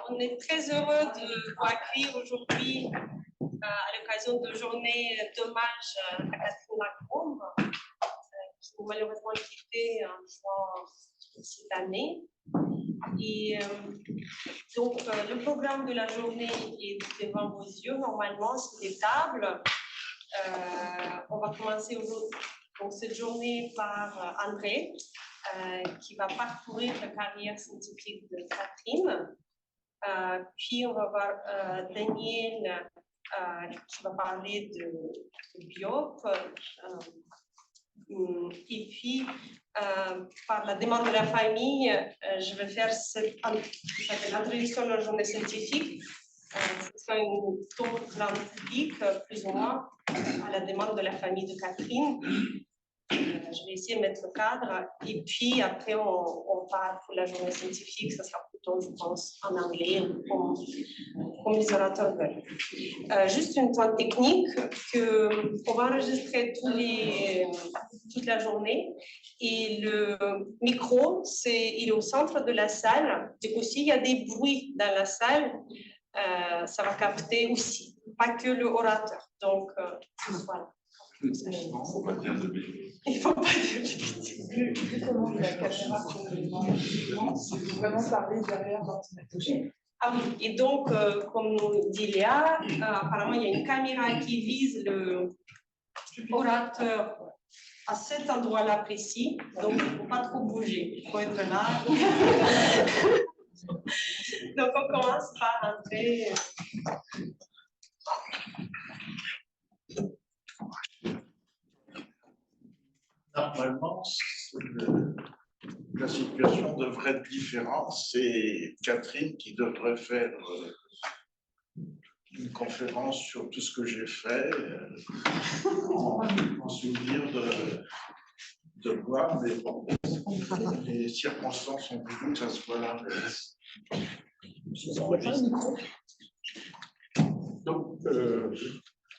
On est très heureux de vous accueillir aujourd'hui à l'occasion de journée d'hommage à Catherine Lacombe, qui nous malheureusement quitté en juin cette année. Et donc, le programme de la journée est devant vos yeux, normalement, sur les tables. On va commencer donc, cette journée par André, qui va parcourir la carrière scientifique de Catherine. Puis on va voir Daniel qui va parler de Biop. Et puis, par la demande de la famille, je vais faire cette introduction à la journée scientifique. C'est une tour grand public, plus ou moins, à la demande de la famille de Catherine. Je vais essayer de mettre le cadre et puis après on part pour la journée scientifique, ça sera plutôt, je pense, en anglais comme les orateurs veulent. Juste une pointe technique qu'on va enregistrer toute la journée et le micro, il est au centre de la salle. Du coup, s'il y a des bruits dans la salle, ça va capter aussi, pas que le orateur. Donc, voilà. Il ne faut pas dire de bêtises. Il ne faut pas dire de bêtises. Vu comment la caméra c'est vraiment parler derrière l'ordinateur. Ah oui, et donc, comme nous dit Léa, apparemment, il y a une caméra qui vise l'orateur à cet endroit-là précis, donc il ne faut pas trop bouger, il faut être là. Donc, on commence par entrer. Normalement, la situation devrait être différente. C'est Catherine qui devrait faire une conférence sur tout ce que j'ai fait, en souvenir de moi, mais bon, les circonstances ont voulu que ça soit là. Donc,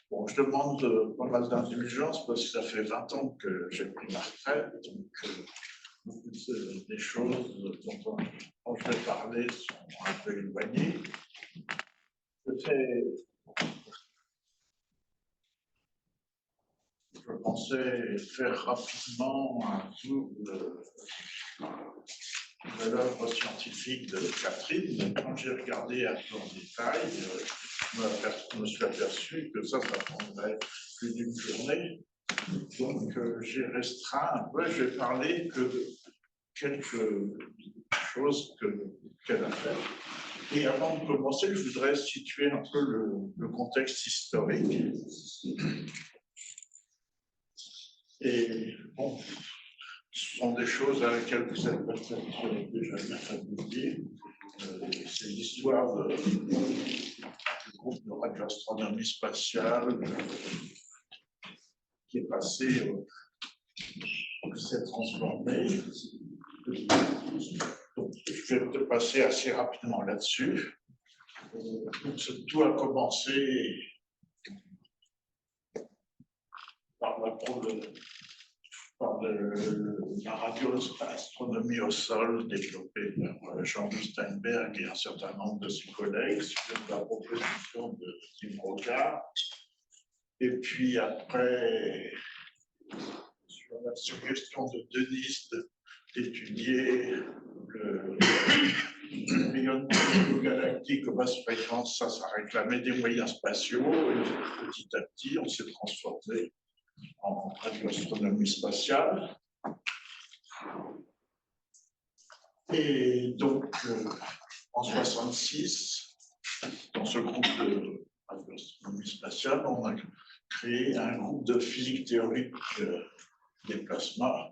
bon, je demande pas mal d'indulgence parce que ça fait 20 ans que j'ai pris ma retraite, donc beaucoup des choses dont je vais parler sont un peu éloignées. Je pensais faire rapidement un tour de l'œuvre scientifique de Catherine, mais quand j'ai regardé un peu en détail, je me suis aperçu que ça prendrait plus d'une journée. Donc, j'ai restreint un peu, je vais parler que de quelques choses qu'elle a fait. Et avant de commencer, je voudrais situer un peu le contexte historique. Et bon, ce sont des choses à laquelle vous êtes peut-être déjà bien familier. C'est l'histoire du groupe de radioastronomie spatiale qui est passé, qui s'est transformé. Donc, je vais passer assez rapidement là-dessus. Tout a commencé par la radioastronomie au sol développée par Jean Steinberg et un certain nombre de ses collègues sur la proposition de Tim Rocard. Et puis après, sur la suggestion de Denis d'étudier le rayonnement galactique aux basses fréquences, ça réclamait des moyens spatiaux. Et petit à petit, on s'est transformé en radioastronomie spatiale. Et donc, en 1966, dans ce groupe de radioastronomie spatiale, on a créé un groupe de physique théorique des plasmas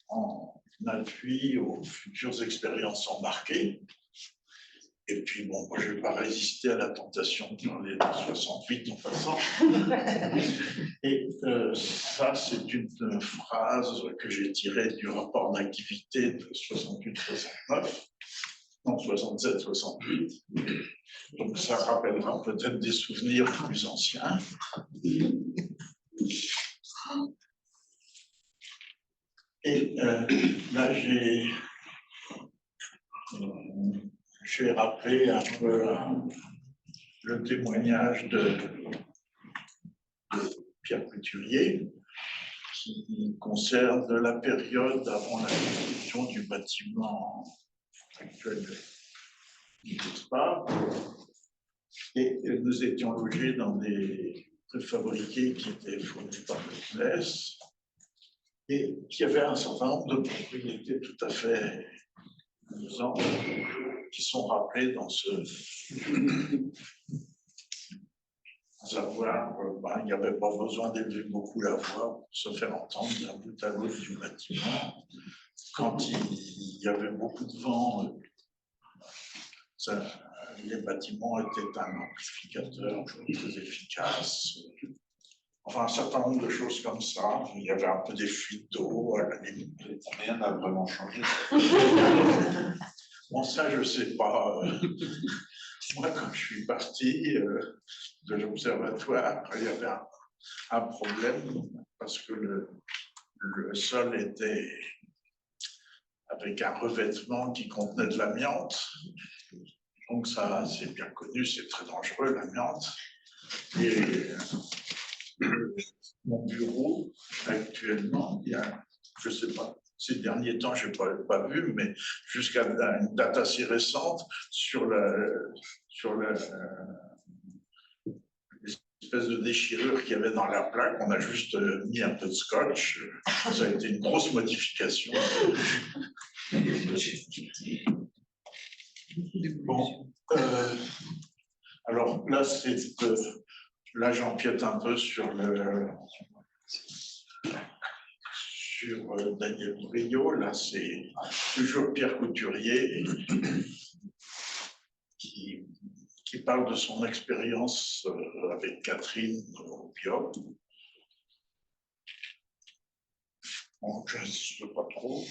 en appui aux futures expériences embarquées. Et puis, bon, moi, je ne vais pas résister à la tentation de parler de 68 en passant. Et ça, c'est une phrase que j'ai tirée du rapport d'activité de 68-69, non, 67-68. Donc, ça rappellera peut-être des souvenirs plus anciens. Et là, j'ai rappelé un peu le témoignage de Pierre Couturier, qui concerne la période avant la construction du bâtiment actuel du Spa. Et nous étions logés dans des préfabriqués qui étaient fournis par le CNES et qui avaient un certain nombre de propriétés tout à fait amusantes qui sont rappelées dans ce savoir. Il n'y avait pas besoin d'élever beaucoup la voix pour se faire entendre d'un bout à l'autre du bâtiment. Quand il y avait beaucoup de vent, les bâtiments étaient un amplificateur très efficace. Enfin, un certain nombre de choses comme ça. Il y avait un peu des fuites d'eau à la limite. Rien n'a vraiment changé. Bon, ça, je ne sais pas. Moi, quand je suis parti de l'observatoire, il y avait un problème parce que le sol était avec un revêtement qui contenait de l'amiante. Donc ça, c'est bien connu, c'est très dangereux, l'amiante. Et mon bureau, actuellement, il y a, je ne sais pas, ces derniers temps, je n'ai pas vu, mais jusqu'à une date assez récente, sur l'espèce de déchirure qu'il y avait dans la plaque, on a juste mis un peu de scotch. Ça a été une grosse modification. Bon, alors là, là j'empiète un peu sur Daniel Brio. Là, c'est toujours Pierre Couturier qui parle de son expérience avec Catherine au Biot. Bon, je n'insiste pas trop.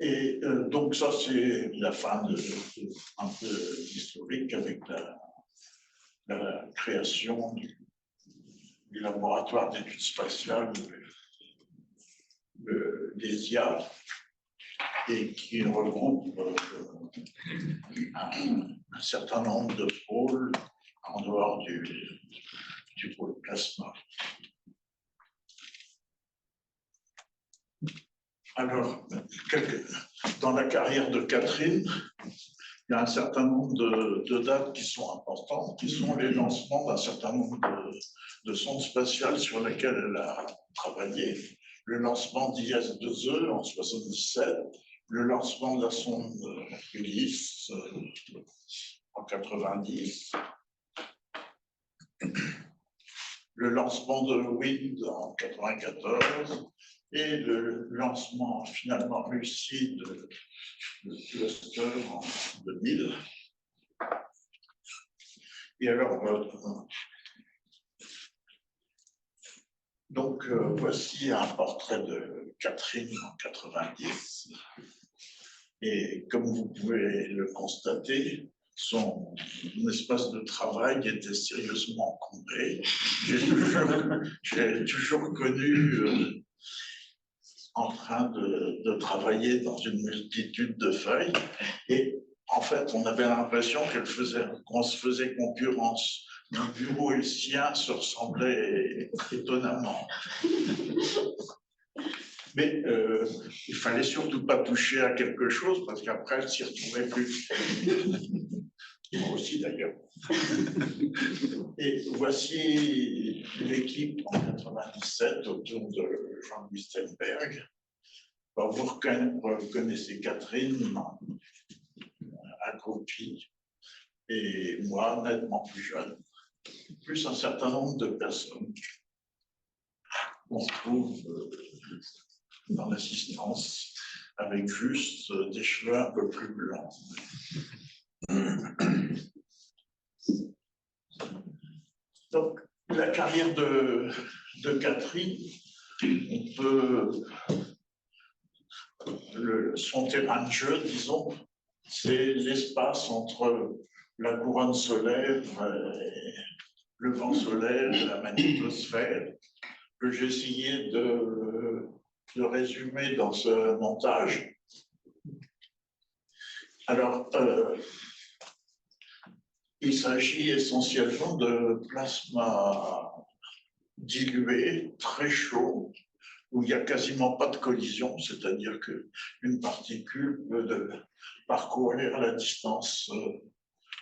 Et donc ça, c'est la fin un peu historique avec la création du laboratoire d'études spatiales, l'ESIA, et qui regroupe un certain nombre de pôles en dehors du pôle plasma. Alors, dans la carrière de Catherine, il y a un certain nombre de dates qui sont importantes, qui sont les lancements d'un certain nombre de sondes spatiales sur lesquelles elle a travaillé. Le lancement d'IS-2E en 1977, le lancement de la sonde Ulysse en 1990, le lancement de WIND en 1994 et le lancement finalement réussi de Cluster en 2000. Et alors, donc voici un portrait de Catherine en 90. Et comme vous pouvez le constater, son espace de travail était sérieusement encombré. J'ai toujours connu en train de travailler dans une multitude de feuilles. Et en fait, on avait l'impression qu'on se faisait concurrence. Mon bureau et le sien se ressemblaient étonnamment. Mais il fallait surtout pas toucher à quelque chose parce qu'après, elle s'y retrouvait plus. Moi aussi d'ailleurs. Et voici l'équipe en 97 autour de Jean-Louis Steinberg. Vous reconnaissez Catherine, accroupie, et moi, nettement plus jeune, plus un certain nombre de personnes qu'on trouve dans l'assistance, avec juste des cheveux un peu plus blancs. Donc, la carrière de Catherine, on peut, son terrain de jeu, disons, c'est l'espace entre la couronne solaire, le vent solaire, la magnétosphère, que j'ai essayé de résumer dans ce montage. Alors, il s'agit essentiellement de plasma dilué, très chaud, où il n'y a quasiment pas de collision, c'est-à-dire qu'une particule peut parcourir la distance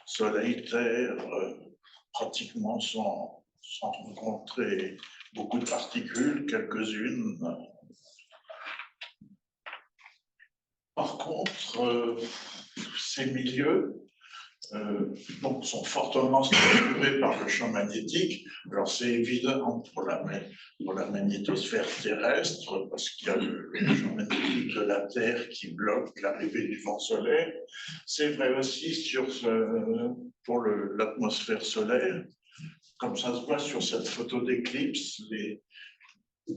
Soleil-Terre pratiquement sans rencontrer beaucoup de particules, quelques-unes. Par contre, ces milieux donc, sont fortement structurés par le champ magnétique. Alors, c'est évident pour la magnétosphère terrestre, parce qu'il y a le champ magnétique de la Terre qui bloque l'arrivée du vent solaire. C'est vrai aussi pour l'atmosphère solaire. Comme ça se voit sur cette photo d'éclipse,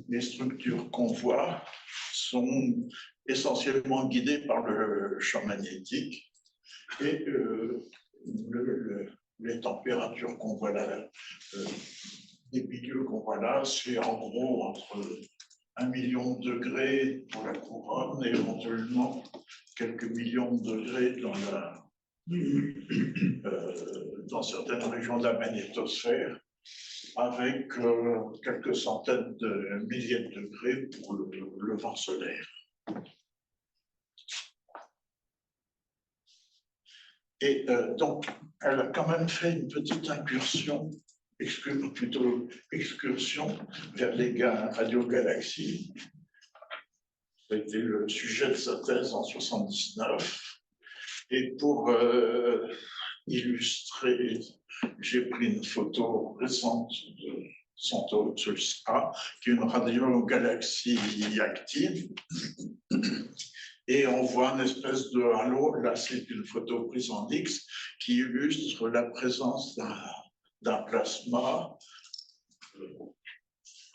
les structures qu'on voit sont essentiellement guidées par le champ magnétique. Et les températures qu'on voit là, les milieux qu'on voit là, c'est en gros entre 1 million de degrés pour la couronne et éventuellement quelques millions de degrés dans certaines régions de la magnétosphère, avec quelques centaines de milliers de degrés pour le vent solaire. Et donc, elle a quand même fait une petite incursion, plutôt excursion vers les radiogalaxies. Ça a été le sujet de sa thèse en 1979. Et pour illustrer, j'ai pris une photo récente de Centaurus A, qui est une radiogalaxie active. Et on voit une espèce de halo, là c'est une photo prise en X, qui illustre la présence d'un plasma.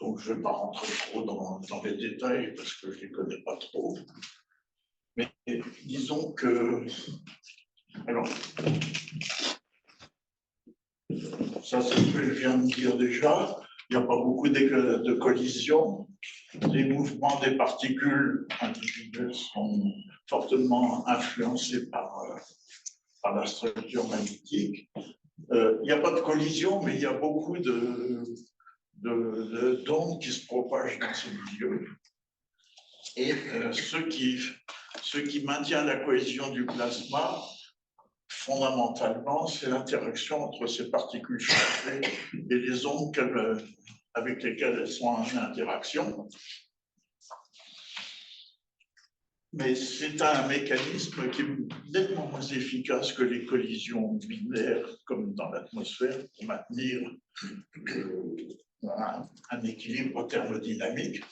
Donc je ne vais pas rentrer trop dans les détails parce que je ne les connais pas trop. Mais disons que... Alors, ça c'est ce que je viens de dire déjà. Il n'y a pas beaucoup de collisions. Les mouvements des particules individuelles sont fortement influencés par la structure magnétique. Il n'y a pas de collision, mais il y a beaucoup d'ondes qui se propagent dans ces milieux. Et ce qui maintient la cohésion du plasma, fondamentalement, c'est l'interaction entre ces particules chargées et les ondes avec lesquelles elles sont en interaction. Mais c'est un mécanisme qui est nettement moins efficace que les collisions binaires, comme dans l'atmosphère, pour maintenir un équilibre thermodynamique.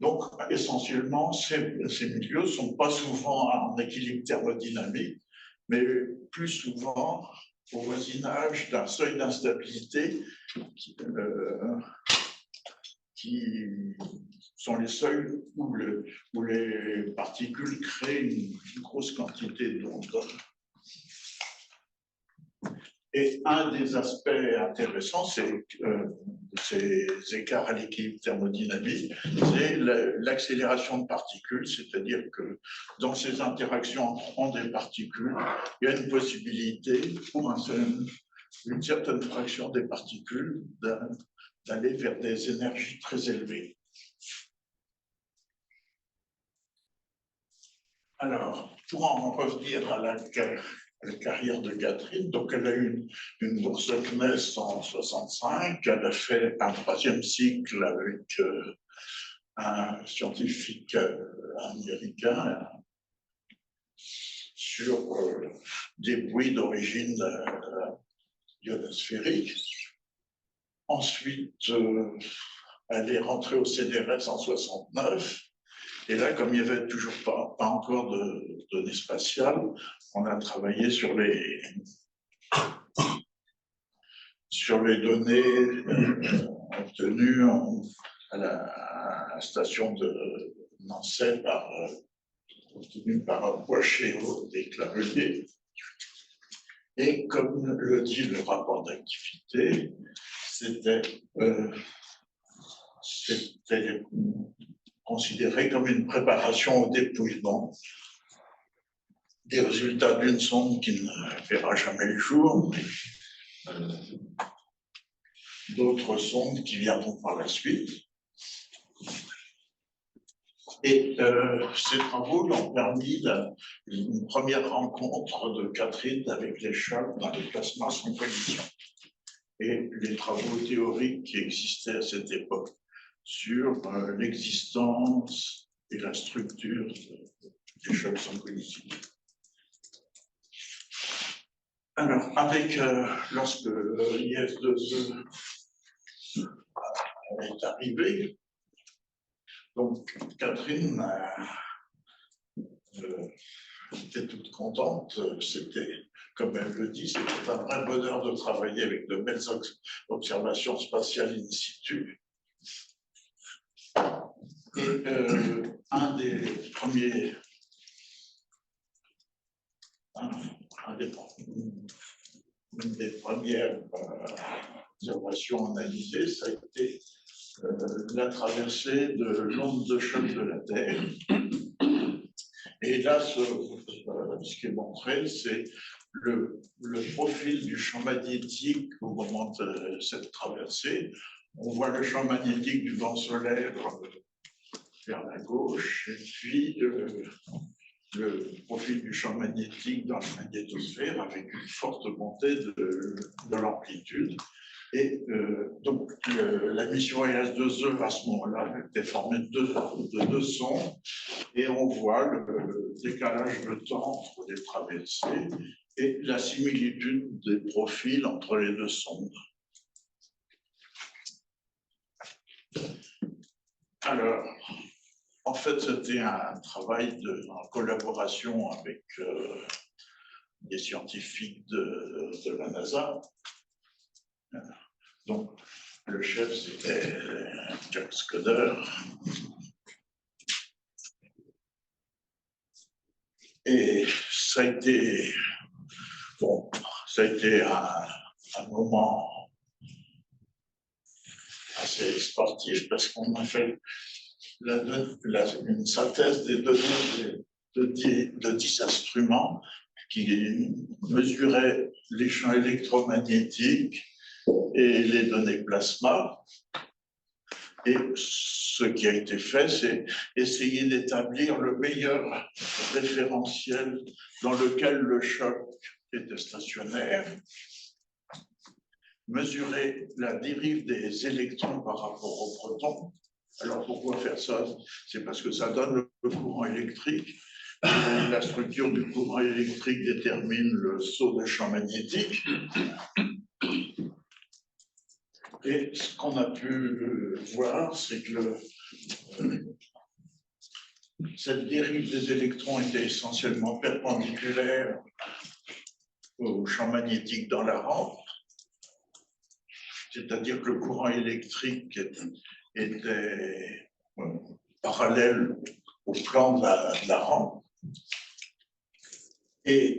Donc, essentiellement, ces milieux ne sont pas souvent en équilibre thermodynamique, mais plus souvent au voisinage d'un seuil d'instabilité qui sont les seuils où les particules créent une grosse quantité d'ondes. Et un des aspects intéressants, c'est ces écarts à l'équilibre thermodynamique, c'est l'accélération de particules, c'est-à-dire que dans ces interactions entre ondes et particules, il y a une possibilité pour une certaine fraction des particules d'aller vers des énergies très élevées. Alors, pour en revenir à la carrière de Catherine, donc elle a eu une bourse CNES en 1965, elle a fait un 3e cycle avec un scientifique américain sur des bruits d'origine ionosphérique. Ensuite, elle est rentrée au CNRS en 1969. Et là, comme il n'y avait toujours pas encore de données spatiales, on a travaillé sur les données obtenues à la station de Nancy obtenues par Bois-Chéot et Clavelier. Et comme le dit le rapport d'activité, c'était considéré comme une préparation au dépouillement des résultats d'une sonde qui ne verra jamais le jour, mais d'autres sondes qui viendront par la suite. Et ces travaux ont permis une première rencontre de Catherine avec les chocs dans les plasmas sans collision et les travaux théoriques qui existaient à cette époque sur l'existence et la structure des chocs sans collision. Alors, lorsque l'IS-2E est arrivé, donc Catherine était toute contente. C'était, comme elle le dit, c'était un vrai bonheur de travailler avec de belles observations spatiales in situ. Et une des premières observations analysées, ça a été la traversée de l'onde de choc de la Terre. Et là, ce qui est montré, c'est le profil du champ magnétique au moment de cette traversée. On voit le champ magnétique du vent solaire vers la gauche, et puis le profil du champ magnétique dans la magnétosphère avec une forte montée de l'amplitude. Et donc, la mission IS-2E, à ce moment-là, était formée de deux sondes, et on voit le décalage de temps entre les traversées et la similitude des profils entre les deux sondes. Alors, en fait, c'était un travail en collaboration avec des scientifiques de la NASA. Donc, le chef, c'était Jack Scudder. Et ça a été, un moment assez sportif parce qu'on a fait une synthèse des données de 10 instruments qui mesuraient les champs électromagnétiques et les données plasma. Et ce qui a été fait, c'est essayer d'établir le meilleur référentiel dans lequel le choc était stationnaire, mesurer la dérive des électrons par rapport aux protons. Alors pourquoi faire ça? C'est parce que ça donne le courant électrique. La structure du courant électrique détermine le saut de champ magnétique. Et ce qu'on a pu voir, c'est que cette dérive des électrons était essentiellement perpendiculaire au champ magnétique dans la rampe, c'est-à-dire que le courant électrique était parallèle au plan de la rampe. Et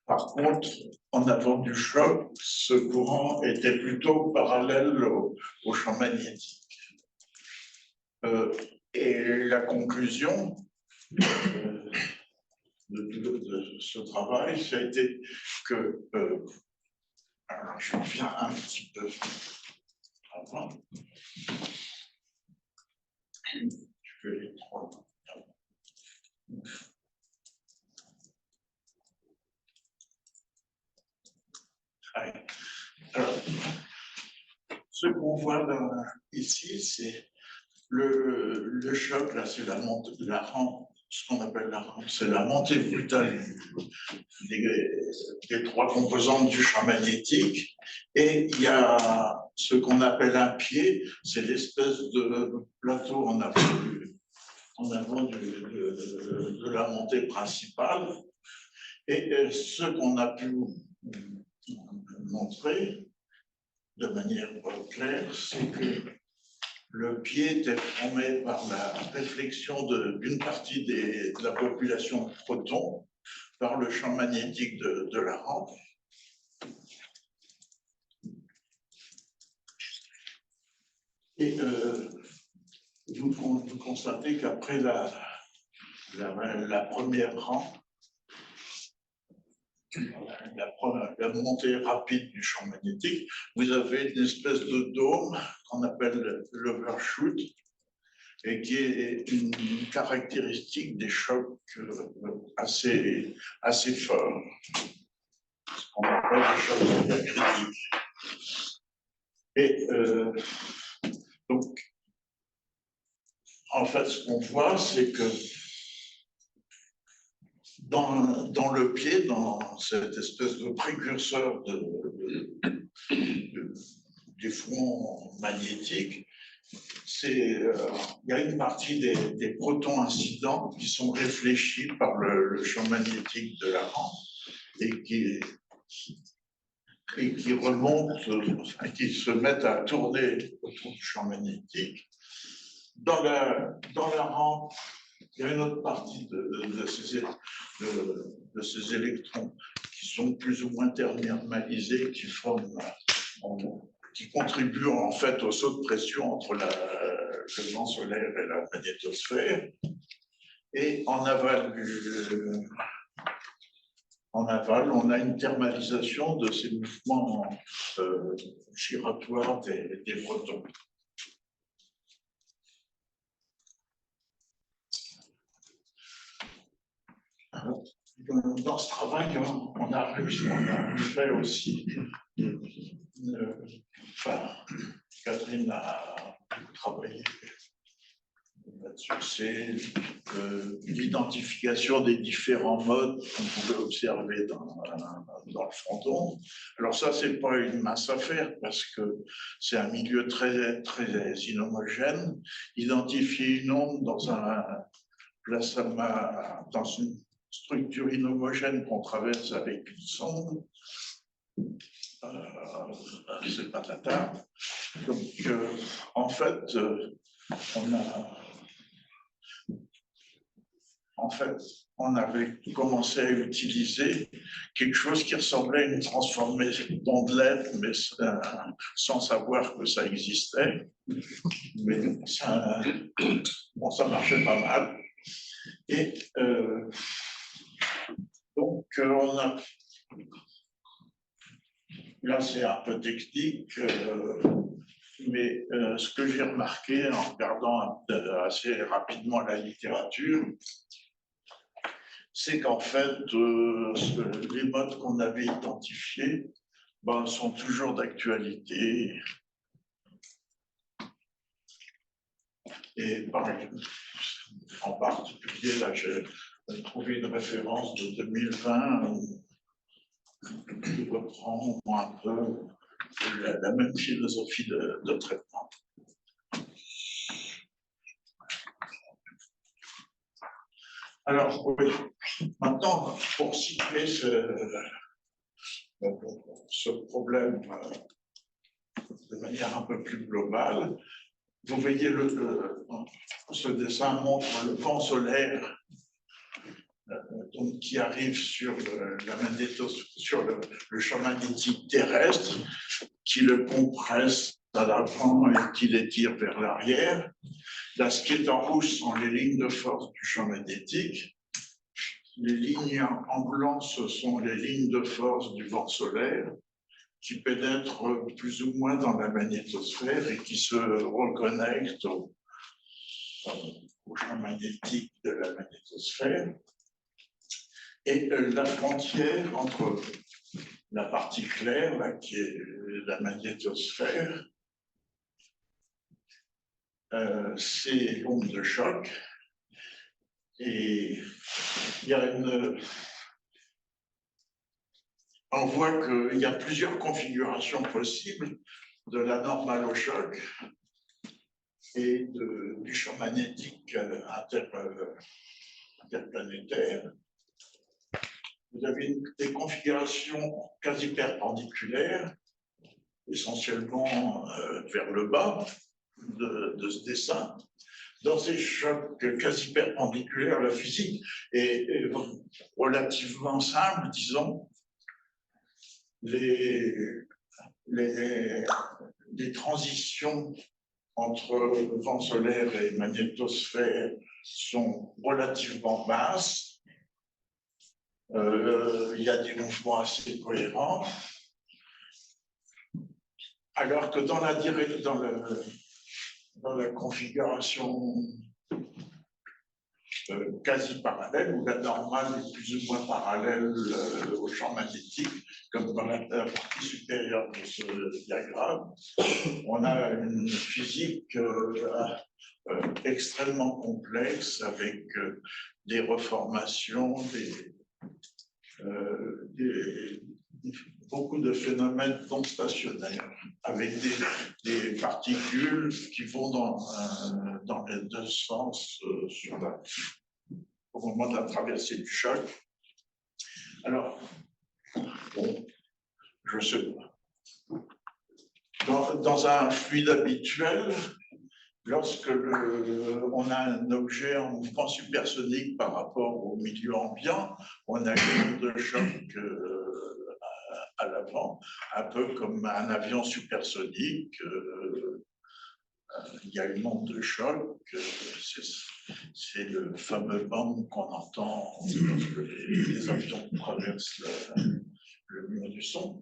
par contre, en avant du choc, ce courant était plutôt parallèle au champ magnétique. Et la conclusion de ce travail, ça a été que, alors je reviens un petit peu avant, je vais les trois. Alors, ce qu'on voit ici, c'est le choc, là, c'est la rampe, ce qu'on appelle la rampe, c'est la montée brutale des trois composantes du champ magnétique. Et il y a ce qu'on appelle un pied, c'est l'espèce de plateau en avant de la montée principale. Et ce qu'on a pu montrer de manière claire, c'est que le pied était formé par la réflexion d'une partie de la population de protons par le champ magnétique de la rampe. Et vous constatez qu'après la première rampe, la montée rapide du champ magnétique, vous avez une espèce de dôme qu'on appelle l'overshoot et qui est une caractéristique des chocs assez forts, ce qu'on appelle des chocs diacritiques. Et donc, en fait, ce qu'on voit, c'est que dans le pied, dans cette espèce de précurseur des fronts magnétiques, il y a une partie des protons incidents qui sont réfléchis par le champ magnétique de la rampe et qui remontent, qui se mettent à tourner autour du champ magnétique. Dans la rampe, il y a une autre partie de ces électrons qui sont plus ou moins thermalisés, qui contribuent en fait au saut de pression entre le vent solaire et la magnétosphère. Et en aval, on a une thermalisation de ces mouvements giratoires des protons. Dans ce travail, on a fait aussi, Catherine a travaillé là-dessus, c'est l'identification des différents modes qu'on pouvait observer dans le fronton. Alors ça, c'est pas une mince affaire parce que c'est un milieu très, très inhomogène. Identifier une onde dans une structure inhomogène qu'on traverse avec une sonde, c'est pas de la table. Donc, en fait, on avait commencé à utiliser quelque chose qui ressemblait à une transformation d'ondelette, mais sans savoir que ça existait. Mais ça marchait pas mal. Et donc, là, c'est un peu technique, mais ce que j'ai remarqué en regardant assez rapidement la littérature, c'est qu'en fait, les modes qu'on avait identifiés sont toujours d'actualité. Et en particulier, là, j'ai trouvé une référence de 2020 qui reprend un peu la même philosophie de traitement. Alors, oui, maintenant, pour situer ce problème de manière un peu plus globale, vous voyez, ce dessin montre le vent solaire donc, qui arrive sur le champ magnétique terrestre, qui le compresse à l'avant et qui l'étire vers l'arrière. Là, ce qui est en rouge sont les lignes de force du champ magnétique. Les lignes en blanc, ce sont les lignes de force du vent solaire qui pénètrent plus ou moins dans la magnétosphère et qui se reconnectent au champ magnétique de la magnétosphère. Et la frontière entre la partie claire, là, qui est la magnétosphère, c'est l'onde de choc. Et il y a on voit qu'il y a plusieurs configurations possibles de la normale au choc et du champ magnétique interplanétaire. Vous avez des configurations quasi perpendiculaires, essentiellement vers le bas de ce dessin. Dans ces chocs quasi perpendiculaires, la physique est relativement simple, disons. Les transitions entre vent solaire et magnétosphère sont relativement basses. Il y a des mouvements assez cohérents. Alors que dans la configuration quasi parallèle, où la normale est plus ou moins parallèle au champ magnétique, comme dans la partie supérieure de ce diagramme, on a une physique extrêmement complexe avec des reformations, beaucoup de phénomènes non stationnaires, avec des particules qui vont dans les deux sens au moment de la traversée du choc. Alors, bon, je sais pas. Dans un fluide habituel, lorsque on a un objet en mouvement supersonique par rapport au milieu ambiant, on a une onde de choc à l'avant, un peu comme un avion supersonique. Il y a une onde de choc, c'est le fameux bang qu'on entend lorsque les avions traversent le mur du son.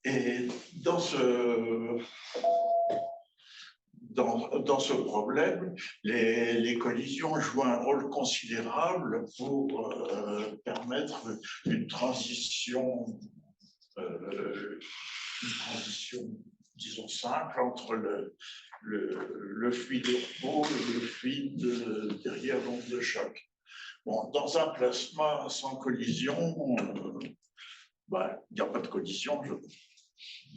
Et dans ce problème, les collisions jouent un rôle considérable pour permettre une transition, disons, simple entre le fluide de repos et le fluide derrière l'onde de choc. Bon, dans un plasma sans collision, il n'y a pas de collision,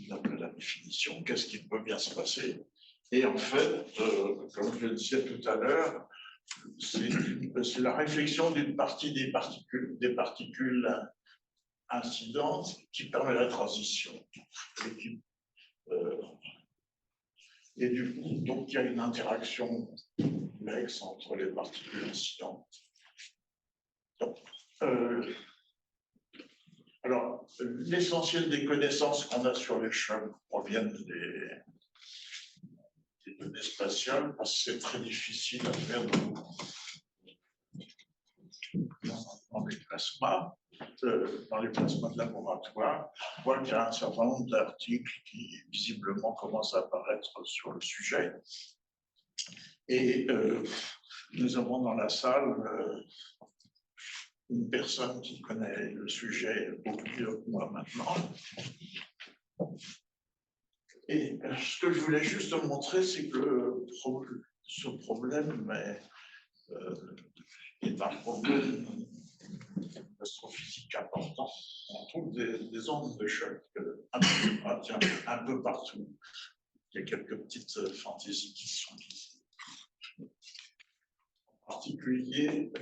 d'après la définition. Qu'est-ce qui peut bien se passer? Et en fait, comme je le disais tout à l'heure, c'est la réflexion d'une partie des particules incidentes qui permet la transition. Et du coup, donc, il y a une interaction complexe entre les particules incidentes. Donc, alors, l'essentiel des connaissances qu'on a sur les chocs proviennent des données spatiales, parce que c'est très difficile à faire dans les plasmas, de laboratoire. On voit qu'il y a un certain nombre d'articles qui visiblement commencent à apparaître sur le sujet. Et nous avons dans la salle une personne qui connaît le sujet beaucoup mieux que moi maintenant. Et ce que je voulais juste montrer, c'est que ce problème est un problème astrophysique important. On trouve des ondes de choc un peu partout. Il y a quelques petites fantaisies qui sont ici. En particulier,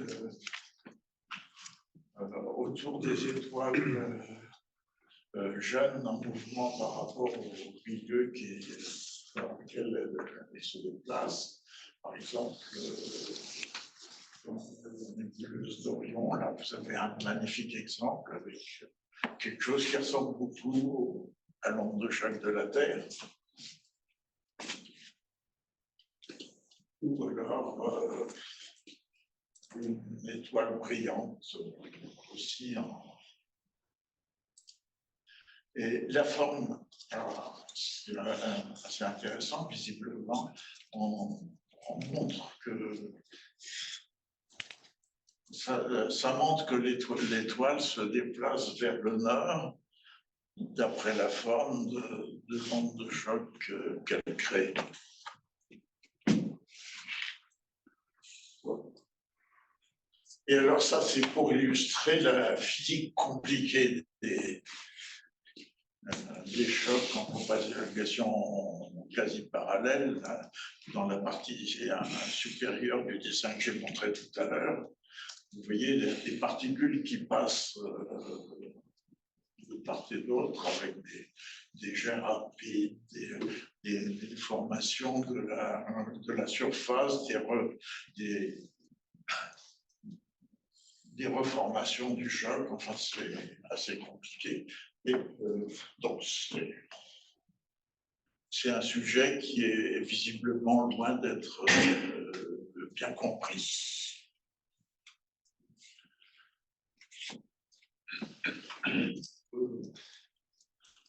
autour des étoiles jeunes en mouvement par rapport au milieu dans lequel elles se déplacent. Par exemple, dans la nébuleuse d'Orion, là, vous avez un magnifique exemple avec quelque chose qui ressemble beaucoup à l'onde de choc de la Terre. Ou alors une étoile brillante aussi. Et la forme, c'est assez intéressant, visiblement, on montre que ça montre que l'étoile se déplace vers le nord d'après la forme de l'onde de choc qu'elle crée. Et alors ça, c'est pour illustrer la physique compliquée des chocs en propagation quasi parallèle dans la partie supérieure du dessin que j'ai montré tout à l'heure. Vous voyez des particules qui passent de part et d'autre avec des jets rapides, des formations de la surface, des reformations du choc. Enfin, c'est assez compliqué. Et donc, c'est un sujet qui est visiblement loin d'être bien compris.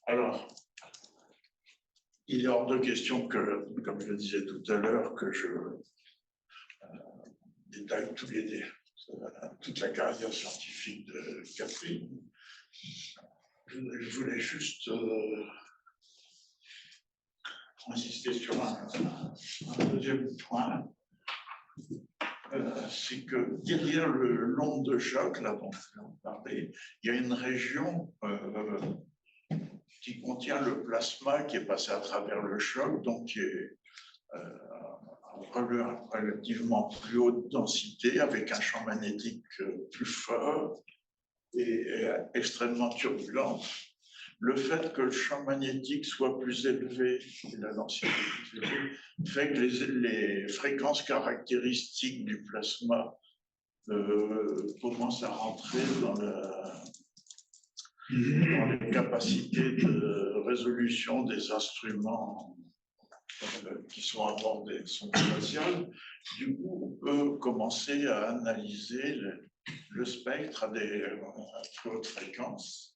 Alors, il est hors de question que, comme je le disais tout à l'heure, que je détaille toute la carrière scientifique de Catherine. Je voulais juste insister sur un deuxième point. C'est que derrière l'onde de choc, là dont on parlait, il y a une région qui contient le plasma qui est passé à travers le choc, donc qui est relativement plus haute densité, avec un champ magnétique plus fort et extrêmement turbulent. Le fait que le champ magnétique soit plus élevé et la densité plus élevée fait que les fréquences caractéristiques du plasma commencent à rentrer dans les capacités de résolution des instruments qui sont à bord des sondes spatiales. Du coup, on peut commencer à analyser le spectre à très hautes fréquences.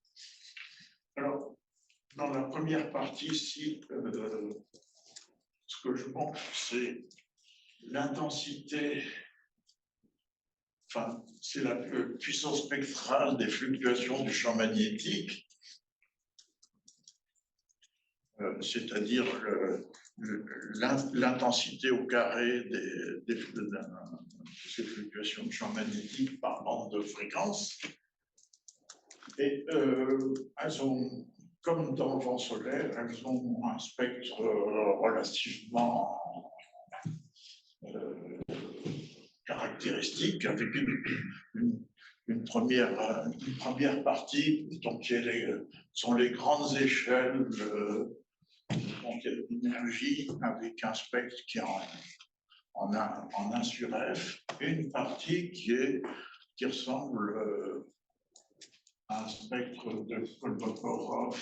Alors, dans la première partie ici, ce que je montre, c'est l'intensité, enfin, c'est la puissance spectrale des fluctuations du champ magnétique, c'est-à-dire l'intensité au carré de ces fluctuations de champ magnétique par bande de fréquence. Et elles ont, comme dans le vent solaire, elles ont un spectre relativement caractéristique, avec une première partie, donc qui sont les grandes échelles d'énergie, avec un spectre qui est en 1 sur F, et une partie qui ressemble un spectre de Kolmogorov,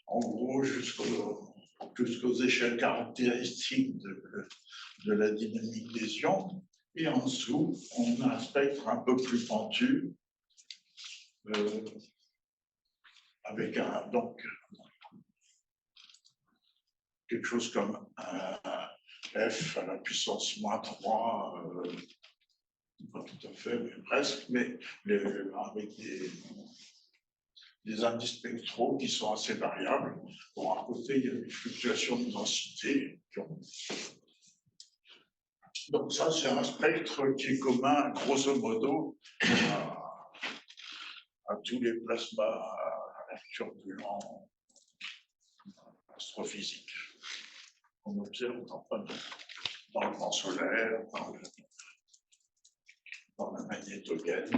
en gros jusqu'aux échelles caractéristiques de la dynamique des ions. Et en dessous, on a un spectre un peu plus pentu, avec donc quelque chose comme un F à la puissance -3, pas tout à fait, mais presque, mais avec des indices spectraux qui sont assez variables. Bon, à côté, il y a des fluctuations de densité. Donc ça, c'est un spectre qui est commun, grosso modo, à tous les plasmas turbulents astrophysiques qu'on observe dans le vent solaire, dans la magnétogène.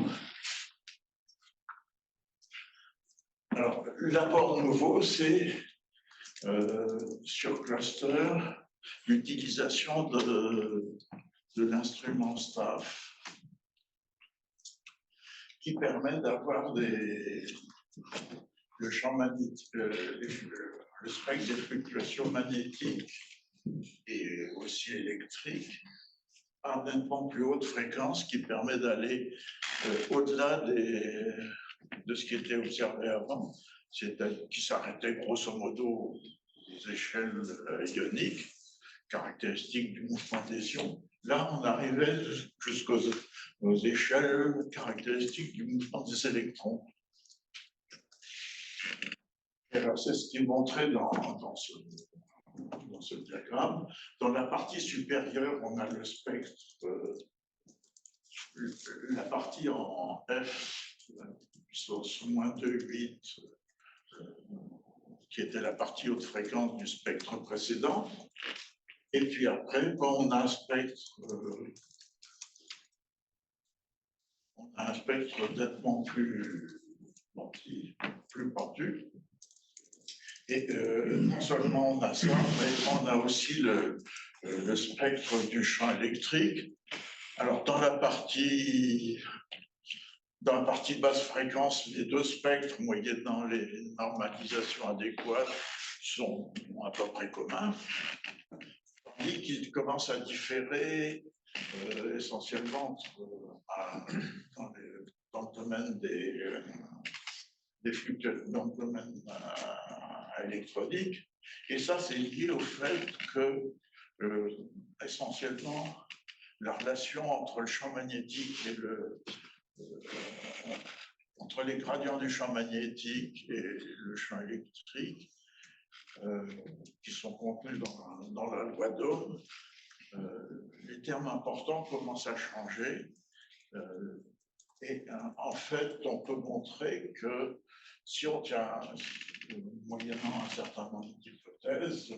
Alors, l'apport nouveau, c'est sur cluster l'utilisation de l'instrument STAFF qui permet d'avoir le champ magnétique, le spectre des fluctuations magnétiques et aussi électriques à nettement plus haute fréquence, qui permet d'aller au-delà de ce qui était observé avant, qui s'arrêtait grosso modo aux échelles ioniques, caractéristiques du mouvement des ions. Là, on arrivait jusqu'aux échelles caractéristiques du mouvement des électrons. Et alors, c'est ce qui est montré dans ce diagramme. Dans la partie supérieure, on a le spectre, la partie en F, puissance -2,8, qui était la partie haute fréquence du spectre précédent. Et puis après, on a un spectre, nettement plus pentu. Et non seulement on a ça, mais on a aussi le spectre du champ électrique. Alors, dans la partie basse fréquence, les deux spectres, moyennant les normalisations adéquates, sont à peu près communs, tandis qu'ils commencent à différer essentiellement dans le domaine des fluctuations, dans le domaine électronique. Et ça, c'est lié au fait que, essentiellement, la relation entre le champ magnétique et entre les gradients du champ magnétique et le champ électrique, qui sont contenus dans la loi d'Ohm, les termes importants commencent à changer. Et en fait, on peut montrer que si on tient, moyennant un certain nombre d'hypothèses,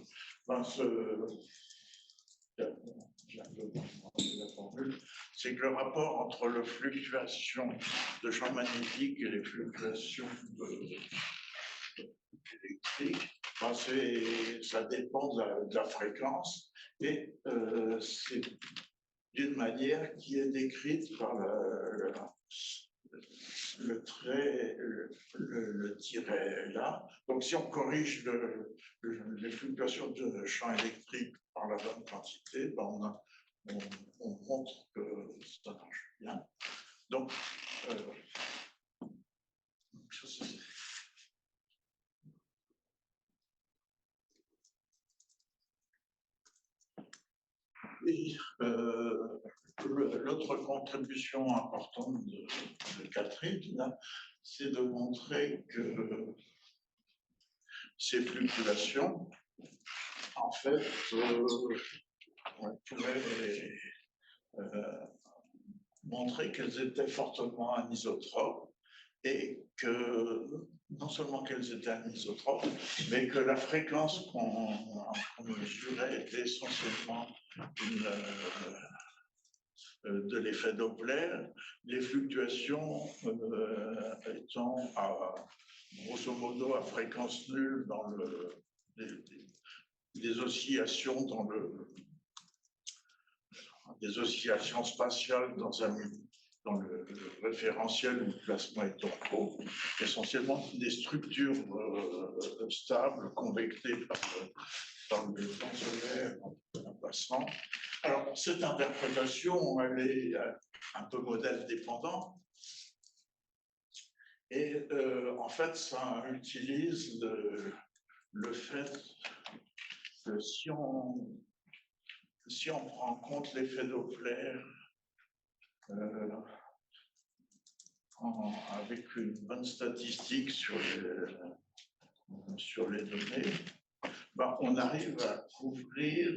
c'est que le rapport entre les fluctuations de champ magnétique et les fluctuations électriques, ça dépend de la fréquence, et c'est d'une manière qui est décrite par le tiret là. Donc, si on corrige les fluctuations de champ électrique par la bonne quantité, ben on montre que ça marche bien. Donc, l'autre contribution importante de Catherine, c'est de montrer que ces fluctuations, en fait, on pourrait montrer qu'elles étaient fortement anisotropes et que non seulement qu'elles étaient anisotropes, mais que la fréquence qu'on mesurait était essentiellement de l'effet Doppler, les fluctuations étant grosso modo à fréquence nulle dans des oscillations des oscillations spatiales dans le référentiel où le placement est ortho, essentiellement des structures stables convectées par le temps solaire en passant. Alors, cette interprétation, elle est un peu modèle dépendant. Et en fait, ça utilise le fait que si on prend en compte l'effet Doppler avec une bonne statistique sur les données, ben, on arrive à couvrir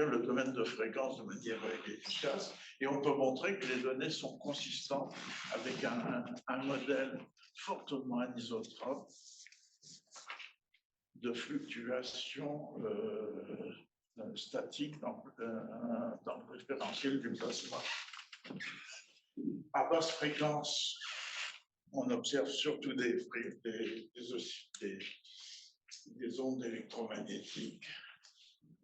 le domaine de fréquence de manière efficace, et on peut montrer que les données sont consistantes avec un modèle fortement anisotrope de fluctuation statique dans le référentiel du plasma. À basse fréquence, on observe surtout des ondes électromagnétiques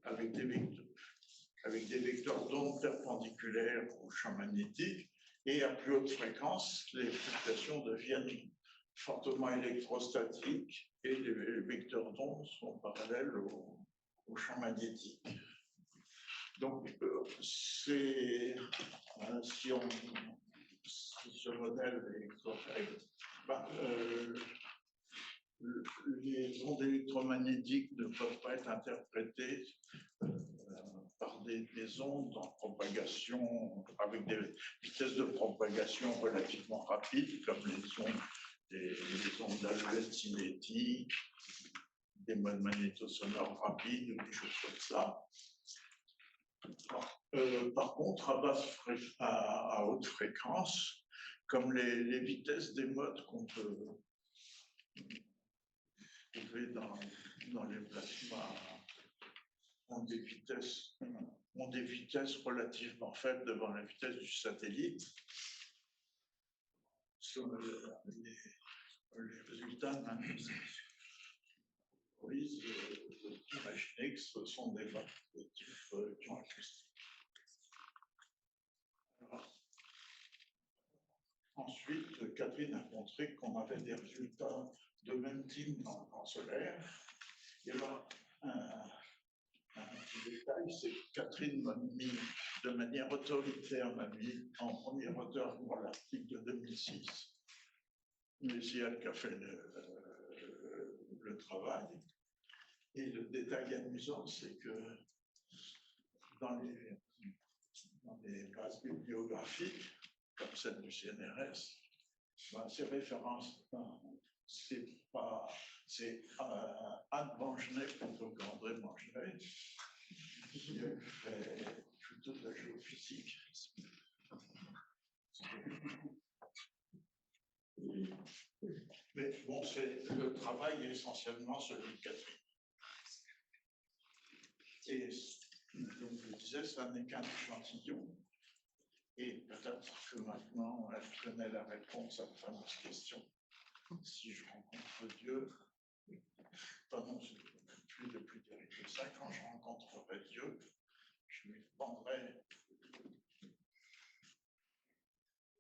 avec des vecteurs d'ondes perpendiculaires au champ magnétique, et à plus haute fréquence, les fluctuations deviennent fortement électrostatiques et les vecteurs d'ondes sont parallèles au champ magnétique. Donc, si ce modèle est correct, les ondes électromagnétiques ne peuvent pas être interprétées par des ondes en propagation, avec des vitesses de propagation relativement rapides, comme les ondes d'alouette cinétique, des modes magnétosonores rapides, ou des choses comme ça. Par contre, à haute fréquence, comme les vitesses des modes qu'on peut trouver dans les plasmas ont des vitesses relativement faibles devant la vitesse du satellite. Sur les résultats imaginez que ce sont des vagues de type ion acoustique. Ensuite, Catherine a montré qu'on avait des résultats de même type dans le camp solaire. Et alors, un petit détail, c'est que Catherine m'a mis de manière autoritaire, m'a mis en premier auteur pour l'article de 2006. Mais c'est elle qui a fait le travail. Et le détail amusant, c'est que dans les bases bibliographiques, comme celle du CNRS, ben, ces références, c'est Anne Mangenet plutôt qu'André Mangenet, qui fait plutôt de la géophysique. Mais bon, le travail est essentiellement celui de Catherine. Et comme je le disais, ça n'est qu'un échantillon. Et peut-être que maintenant, elle connaît la réponse à la fameuse question. Si je rencontre Dieu, pardon, plus depuis que ça, quand je rencontrerai Dieu, je lui demanderai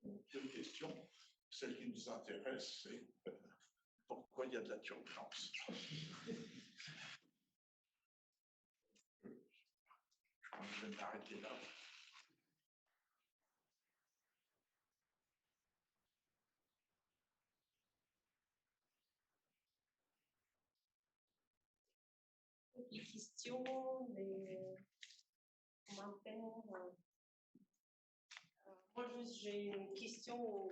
deux questions. Celle qui nous intéresse, c'est pourquoi il y a de la turbulence. Je crois que je vais m'arrêter là. Des questions, des commentaires. Moi, juste, j'ai une question.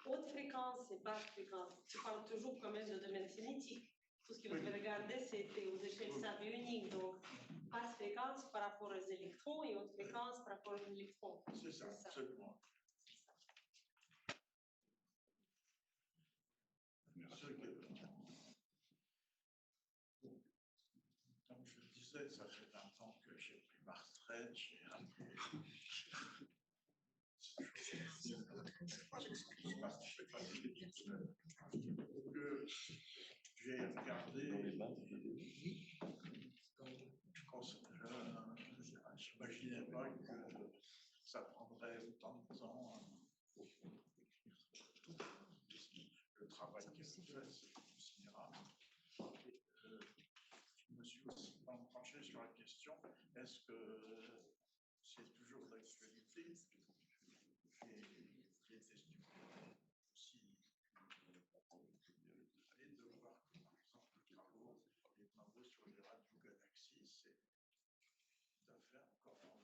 Haute fréquence et basse fréquence, tu parles toujours quand même de domaine cinétique. Tout ce que vous devez regarder, c'était aux échelles savioniques. Donc, basse fréquence par rapport aux électrons et haute fréquence par rapport aux électrons. C'est ça, absolument. Comme je le disais, ça fait 20 ans que j'ai pris ma retraite, j'ai un peu... J'ai regardé, je n'imaginais pas que ça prendrait autant de temps. Le travail qu'elle fait, c'est considérable. Je me suis aussi penché sur la question, est-ce que c'est toujours d'actualité? J'ai été stupéfait aussi de voir que, par exemple, les travaux sur les radiogalaxies, c'est tout à fait encore